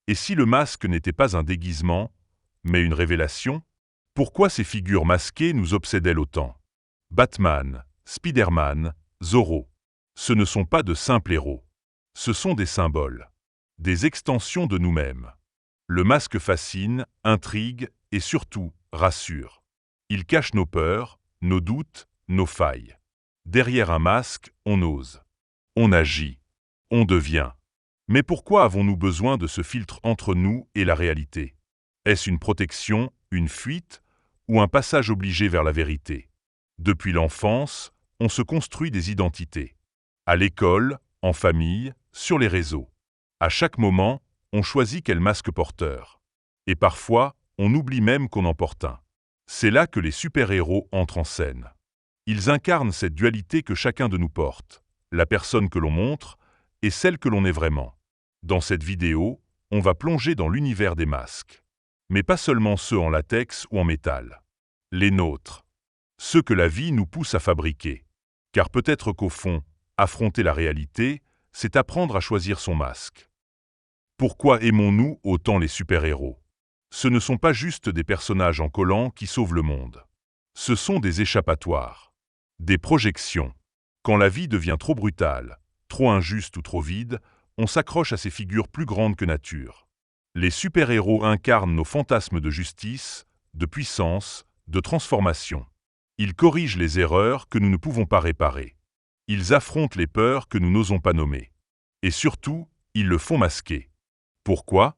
Et si le masque n'était pas un déguisement, mais une révélation? Pourquoi ces figures masquées nous obsédent-elles autant? Batman, Spider-Man, Zorro. Ce ne sont pas de simples héros. Ce sont des symboles, des extensions de nous-mêmes. Le masque fascine, intrigue et surtout rassure. Il cache nos peurs, nos doutes, nos failles. Derrière un masque, on ose. On agit. On devient. Mais pourquoi avons-nous besoin de ce filtre entre nous et la réalité? Est-ce une protection, une fuite ou un passage obligé vers la vérité? Depuis l'enfance, on se construit des identités. À l'école, en famille, sur les réseaux. À chaque moment, on choisit quel masque porteur. Et parfois, on oublie même qu'on en porte un. C'est là que les super-héros entrent en scène. Ils incarnent cette dualité que chacun de nous porte, la personne que l'on montre et celle que l'on est vraiment. Dans cette vidéo, on va plonger dans l'univers des masques. Mais pas seulement ceux en latex ou en métal. Les nôtres. Ceux que la vie nous pousse à fabriquer. Car peut-être qu'au fond, affronter la réalité, c'est apprendre à choisir son masque. Pourquoi aimons-nous autant les super-héros? Ce ne sont pas juste des personnages en collant qui sauvent le monde. Ce sont des échappatoires. Des projections. Quand la vie devient trop brutale, trop injuste ou trop vide, on s'accroche à ces figures plus grandes que nature. Les super-héros incarnent nos fantasmes de justice, de puissance, de transformation. Ils corrigent les erreurs que nous ne pouvons pas réparer. Ils affrontent les peurs que nous n'osons pas nommer. Et surtout, ils le font masquer. Pourquoi?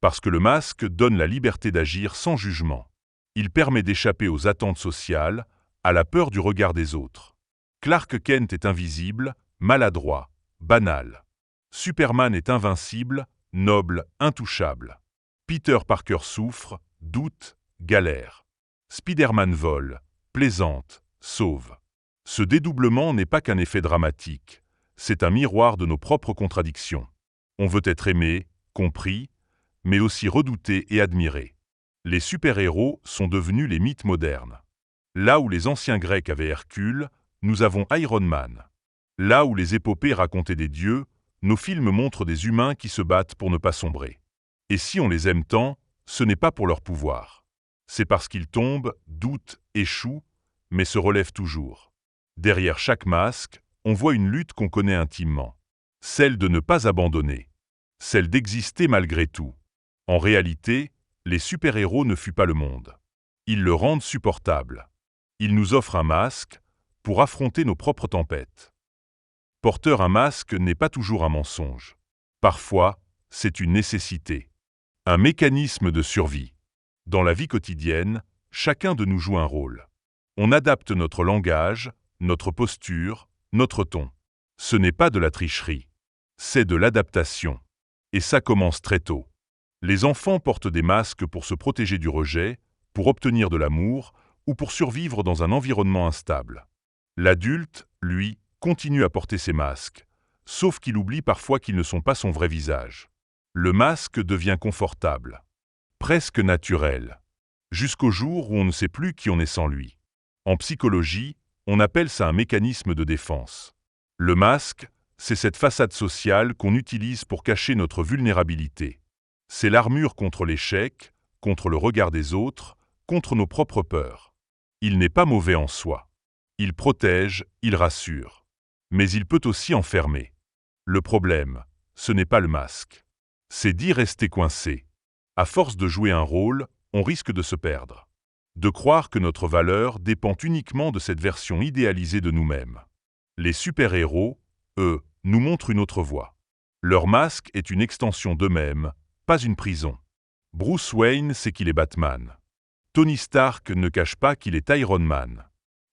Parce que le masque donne la liberté d'agir sans jugement. Il permet d'échapper aux attentes sociales, à la peur du regard des autres. Clark Kent est invisible, maladroit, banal. Superman est invincible, noble, intouchable. Peter Parker souffre, doute, galère. Spider-Man vole, plaisante, sauve. Ce dédoublement n'est pas qu'un effet dramatique, c'est un miroir de nos propres contradictions. On veut être aimé, compris, mais aussi redouté et admiré. Les super-héros sont devenus les mythes modernes. Là où les anciens Grecs avaient Hercule, nous avons Iron Man. Là où les épopées racontaient des dieux, nos films montrent des humains qui se battent pour ne pas sombrer. Et si on les aime tant, ce n'est pas pour leur pouvoir. C'est parce qu'ils tombent, doutent, échouent, mais se relèvent toujours. Derrière chaque masque, on voit une lutte qu'on connaît intimement. Celle de ne pas abandonner. Celle d'exister malgré tout. En réalité, les super-héros ne fuient pas le monde. Ils le rendent supportable. Ils nous offrent un masque pour affronter nos propres tempêtes. Porteur un masque n'est pas toujours un mensonge. Parfois, c'est une nécessité. Un mécanisme de survie. Dans la vie quotidienne, chacun de nous joue un rôle. On adapte notre langage, notre posture, notre ton. Ce n'est pas de la tricherie. C'est de l'adaptation. Et ça commence très tôt. Les enfants portent des masques pour se protéger du rejet, pour obtenir de l'amour ou pour survivre dans un environnement instable. L'adulte, lui, continue à porter ses masques, sauf qu'il oublie parfois qu'ils ne sont pas son vrai visage. Le masque devient confortable, presque naturel, jusqu'au jour où on ne sait plus qui on est sans lui. En psychologie, on appelle ça un mécanisme de défense. Le masque, c'est cette façade sociale qu'on utilise pour cacher notre vulnérabilité. C'est l'armure contre l'échec, contre le regard des autres, contre nos propres peurs. Il n'est pas mauvais en soi. Il protège, il rassure. Mais il peut aussi enfermer. Le problème, ce n'est pas le masque. C'est d'y rester coincé. À force de jouer un rôle, on risque de se perdre. De croire que notre valeur dépend uniquement de cette version idéalisée de nous-mêmes. Les super-héros, eux, nous montrent une autre voie. Leur masque est une extension d'eux-mêmes, pas une prison. Bruce Wayne sait qu'il est Batman. Tony Stark ne cache pas qu'il est Iron Man.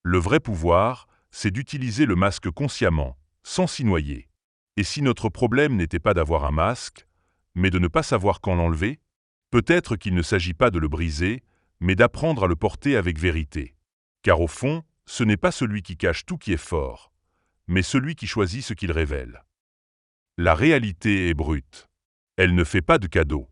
Le vrai pouvoir, c'est d'utiliser le masque consciemment, sans s'y noyer. Et si notre problème n'était pas d'avoir un masque, mais de ne pas savoir quand l'enlever, peut-être qu'il ne s'agit pas de le briser, mais d'apprendre à le porter avec vérité. Car au fond, ce n'est pas celui qui cache tout qui est fort, mais celui qui choisit ce qu'il révèle. La réalité est brute. Elle ne fait pas de cadeaux.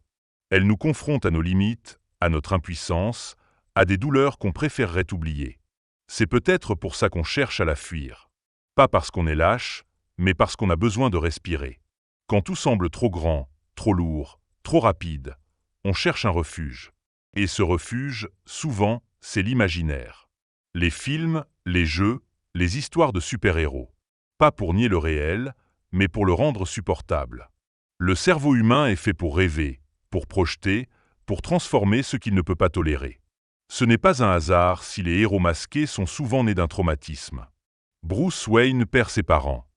Elle nous confronte à nos limites, à notre impuissance, à des douleurs qu'on préférerait oublier. C'est peut-être pour ça qu'on cherche à la fuir. Pas parce qu'on est lâche, mais parce qu'on a besoin de respirer. Quand tout semble trop grand, trop lourd, Trop rapide, on cherche un refuge. Et ce refuge, souvent, c'est l'imaginaire. Les films, les jeux, les histoires de super-héros. Pas pour nier le réel, mais pour le rendre supportable. Le cerveau humain est fait pour rêver, pour projeter, pour transformer ce qu'il ne peut pas tolérer. Ce n'est pas un hasard si les héros masqués sont souvent nés d'un traumatisme. Bruce Wayne perd ses parents.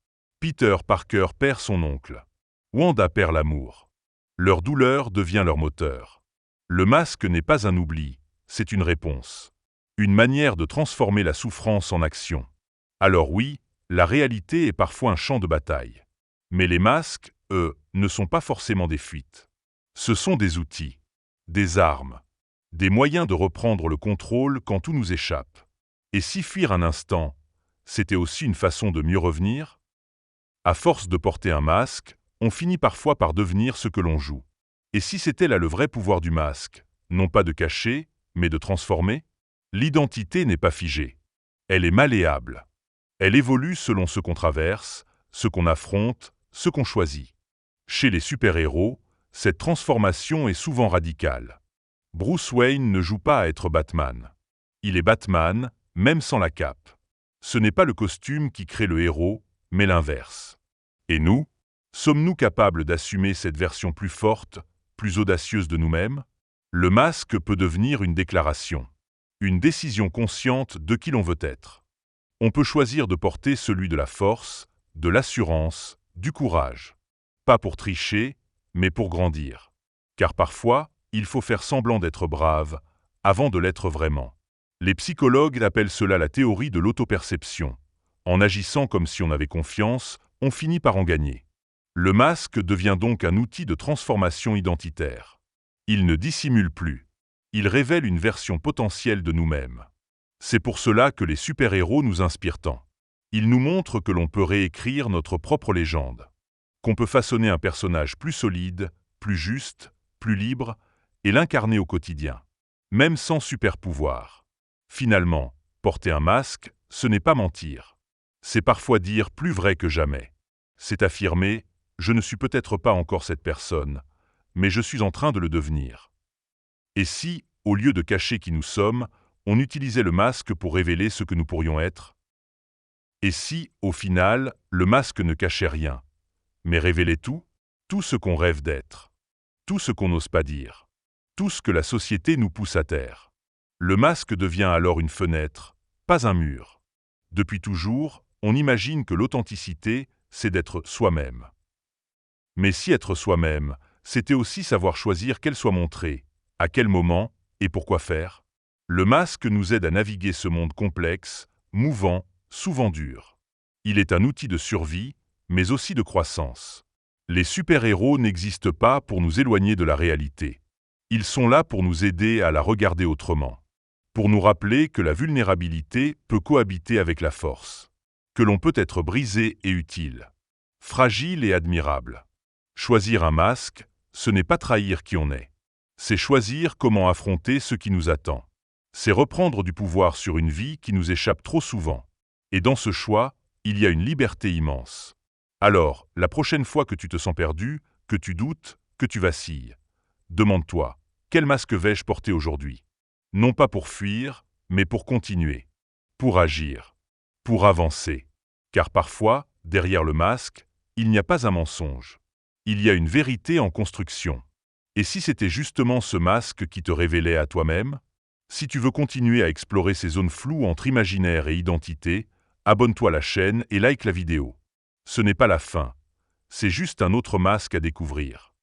Peter Parker perd son oncle. Wanda perd l'amour. Leur douleur devient leur moteur. Le masque n'est pas un oubli, c'est une réponse. Une manière de transformer la souffrance en action. Alors oui, la réalité est parfois un champ de bataille. Mais les masques, eux, ne sont pas forcément des fuites. Ce sont des outils, des armes, des moyens de reprendre le contrôle quand tout nous échappe. Et si fuir un instant, c'était aussi une façon de mieux revenir? À force de porter un masque, on finit parfois par devenir ce que l'on joue. Et si c'était là le vrai pouvoir du masque, non pas de cacher, mais de transformer? L'identité n'est pas figée. Elle est malléable. Elle évolue selon ce qu'on traverse, ce qu'on affronte, ce qu'on choisit. Chez les super-héros, cette transformation est souvent radicale. Bruce Wayne ne joue pas à être Batman. Il est Batman, même sans la cape. Ce n'est pas le costume qui crée le héros, mais l'inverse. Et nous, sommes-nous capables d'assumer cette version plus forte, plus audacieuse de nous-mêmes? Le masque peut devenir une déclaration, une décision consciente de qui l'on veut être. On peut choisir de porter celui de la force, de l'assurance, du courage. Pas pour tricher, mais pour grandir. Car parfois, il faut faire semblant d'être brave, avant de l'être vraiment. Les psychologues appellent cela la théorie de l'autoperception. En agissant comme si on avait confiance, on finit par en gagner. Le masque devient donc un outil de transformation identitaire. Il ne dissimule plus. Il révèle une version potentielle de nous-mêmes. C'est pour cela que les super-héros nous inspirent tant. Ils nous montrent que l'on peut réécrire notre propre légende, qu'on peut façonner un personnage plus solide, plus juste, plus libre, et l'incarner au quotidien, même sans super-pouvoir. Finalement, porter un masque, ce n'est pas mentir. C'est parfois dire plus vrai que jamais. C'est affirmer « je ne suis peut-être pas encore cette personne, mais je suis en train de le devenir ». Et si, au lieu de cacher qui nous sommes, on utilisait le masque pour révéler ce que nous pourrions être? Et si, au final, le masque ne cachait rien, mais révélait tout? Tout ce qu'on rêve d'être, tout ce qu'on n'ose pas dire, tout ce que la société nous pousse à taire. Le masque devient alors une fenêtre, pas un mur. Depuis toujours, on imagine que l'authenticité, c'est d'être soi-même. Mais si être soi-même, c'était aussi savoir choisir quel soit montré, à quel moment et pourquoi faire? Le masque nous aide à naviguer ce monde complexe, mouvant, souvent dur. Il est un outil de survie, mais aussi de croissance. Les super-héros n'existent pas pour nous éloigner de la réalité. Ils sont là pour nous aider à la regarder autrement. Pour nous rappeler que la vulnérabilité peut cohabiter avec la force. Que l'on peut être brisé et utile. Fragile et admirable. Choisir un masque, ce n'est pas trahir qui on est. C'est choisir comment affronter ce qui nous attend. C'est reprendre du pouvoir sur une vie qui nous échappe trop souvent. Et dans ce choix, il y a une liberté immense. Alors, la prochaine fois que tu te sens perdu, que tu doutes, que tu vacilles, demande-toi, quel masque vais-je porter aujourd'hui? Non pas pour fuir, mais pour continuer, pour agir, pour avancer. Car parfois, derrière le masque, il n'y a pas un mensonge. Il y a une vérité en construction. Et si c'était justement ce masque qui te révélait à toi-même? Si tu veux continuer à explorer ces zones floues entre imaginaire et identité, abonne-toi à la chaîne et like la vidéo. Ce n'est pas la fin, c'est juste un autre masque à découvrir.